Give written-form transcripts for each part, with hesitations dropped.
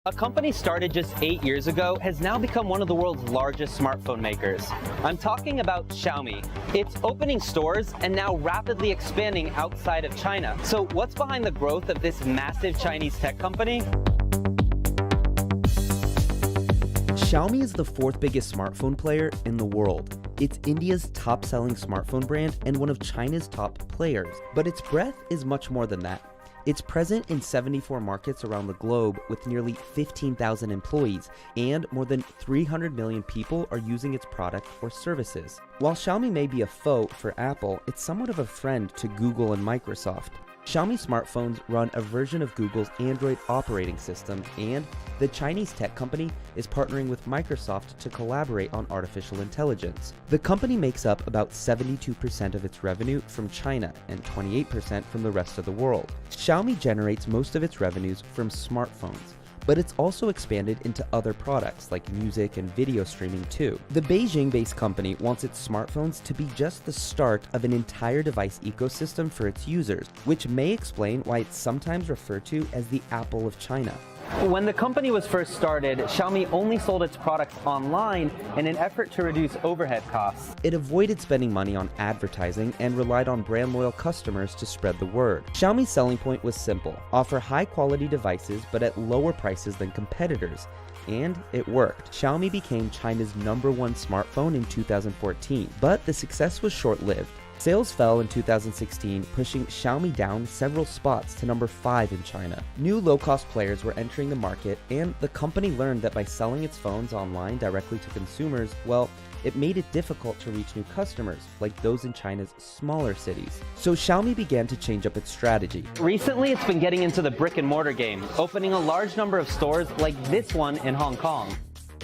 A company started just 8 years ago has now become one of the world's largest smartphone makers. I'm talking about Xiaomi. It's opening stores and now rapidly expanding outside of China. So what's behind the growth of this massive Chinese tech company? Xiaomi is the fourth biggest smartphone player in the world. It's India's top-selling smartphone brand and one of China's top players. But its breadth is much more than that. It's present in 74 markets around the globe with nearly 15,000 employees, and more than 300 million people are using its product or services. While Xiaomi may be a foe for Apple, it's somewhat of a friend to Google and Microsoft. Xiaomi smartphones run a version of Google's Android operating system, and the Chinese tech company is partnering with Microsoft to collaborate on artificial intelligence. The company makes up about 72% of its revenue from China and 28% from the rest of the world. Xiaomi generates most of its revenues from smartphones, but it's also expanded into other products like music and video streaming too. The Beijing-based company wants its smartphones to be just the start of an entire device ecosystem for its users, which may explain why it's sometimes referred to as the Apple of China. When the company was first started, Xiaomi only sold its products online in an effort to reduce overhead costs. It avoided spending money on advertising and relied on brand-loyal customers to spread the word. Xiaomi's selling point was simple: offer high-quality devices but at lower prices than competitors. And it worked. Xiaomi became China's #1 smartphone in 2014, but the success was short-lived. Sales fell in 2016, pushing Xiaomi down several spots to #5 in China. New low-cost players were entering the market, and the company learned that by selling its phones online directly to consumers, well, it made it difficult to reach new customers, like those in China's smaller cities. So Xiaomi began to change up its strategy. Recently, it's been getting into the brick-and-mortar game, opening a large number of stores like this one in Hong Kong.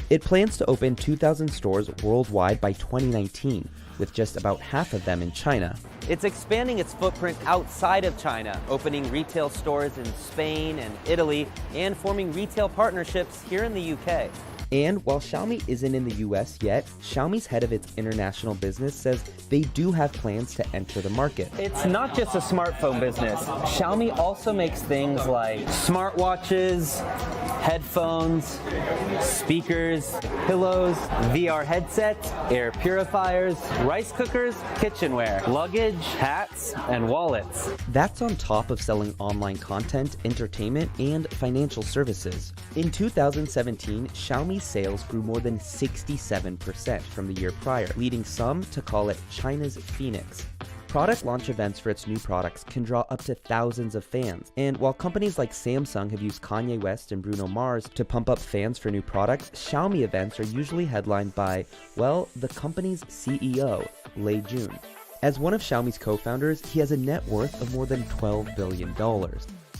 It plans to open 2,000 stores worldwide by 2019, with just about half of them in China. It's expanding its footprint outside of China, opening retail stores in Spain and Italy, and forming retail partnerships here in the UK. And while Xiaomi isn't in the US yet, Xiaomi's head of its international business says they do have plans to enter the market. It's not just a smartphone business. Xiaomi also makes things like smartwatches, headphones, speakers, pillows, VR headsets, air purifiers, rice cookers, kitchenware, luggage, hats, and wallets. That's on top of selling online content, entertainment, and financial services. In 2017, Xiaomi's sales grew more than 67% from the year prior, leading some to call it China's Phoenix. Product launch events for its new products can draw up to thousands of fans, and while companies like Samsung have used Kanye West and Bruno Mars to pump up fans for new products, Xiaomi events are usually headlined by, well, the company's CEO, Lei Jun. As one of Xiaomi's co-founders, he has a net worth of more than $12 billion.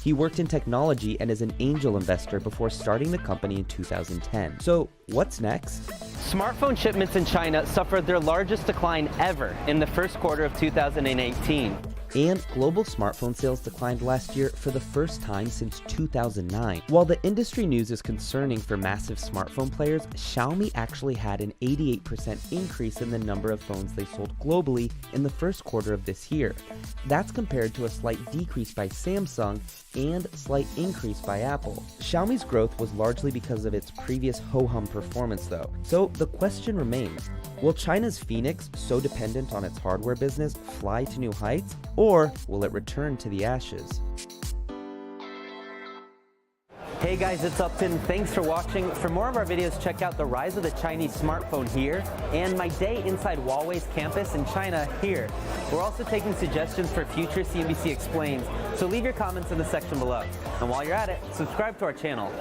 He worked in technology and is an angel investor before starting the company in 2010. So, what's next? Smartphone shipments in China suffered their largest decline ever in the first quarter of 2018. And global smartphone sales declined last year for the first time since 2009. While the industry news is concerning for massive smartphone players, Xiaomi actually had an 88% increase in the number of phones they sold globally in the first quarter of this year. That's compared to a slight decrease by Samsung and slight increase by Apple. Xiaomi's growth was largely because of its previous ho-hum performance though. So the question remains, will China's Phoenix, so dependent on its hardware business, fly to new heights? Or will it return to the ashes? Hey guys, it's Upton. Thanks for watching. For more of our videos, check out the rise of the Chinese smartphone here and my day inside Huawei's campus in China here. We're also taking suggestions for future CNBC Explains, so leave your comments in the section below. And while you're at it, subscribe to our channel.